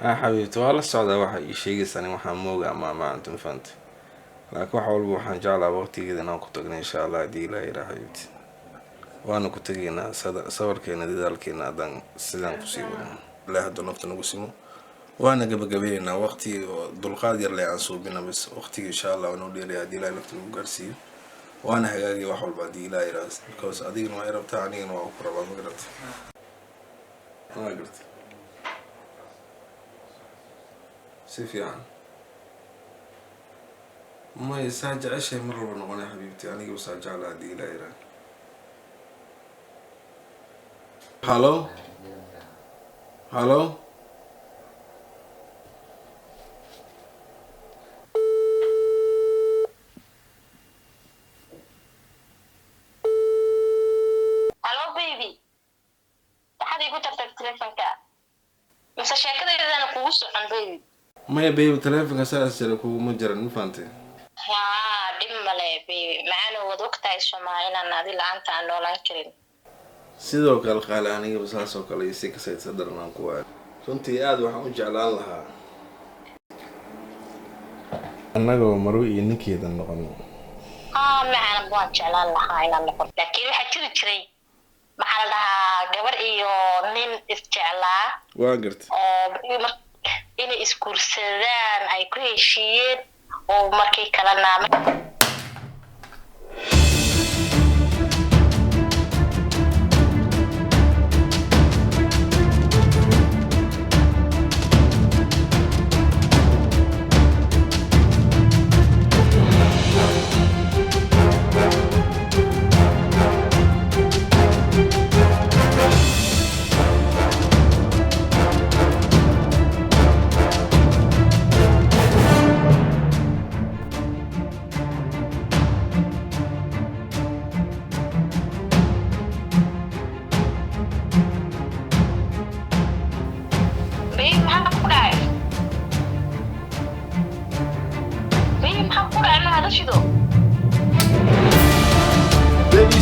ها حبيبتي والله السعودة waxay ii sheegaysaa in waxaan moogaa ma antum fahantay laakiin wax walba waxaan jeclaa waqtigeeda inaan ku tagno insha Allah hadii Ilaahay yiraahdo xabiibti waana ku tageynaa sabarkeena dadaalkeena haddaan sidaan kusii wadno ilaahay hadduu nafta nagu simo waana gabagabeynaa waqti oo dulqaad yar leh aan suubina bis waqtiga insha Allah inuu dheelay hadii Ilaahay nafta nagu gaarsiiyo وانا هاجي واحد بعدي لا يراس because أديك ما يربط عني أنا وأقرب ما قدرت ما قدرت سيف يعني ما يساعد أشياء مرة وانا حبيبتي أنا بساعد على أدي لا يرا هالو هالو Hello baby. Waxaad igu tagtay telefonka. Mise sheekadayda kugu socon baby. ما يبي بتلفون أساس جركو مجرد ما فهمتي Dhib male baby. Macana wad ogtahay Soomaaliya inaan adil la'aanta aan noolaan karin. sidoo kale qaali aniga basaasoo kale iyo si ka sayid darnaan ku waay runtii aad waxaan u jeclaan lahaa annagoo marwo iyo ninkeeda noqono Macana waan jeclaan lahaa inaan noqon. Laakiin waxa jiri jiray maxaa la dhahaa gabar iyo nin isjeclaa waa gartay oo inay isguursadaan ay ku heshiiyeen oo markii kalena baby maxaa ku dhacay? Baby maxaa ku dhacay ma hadashido? Baby,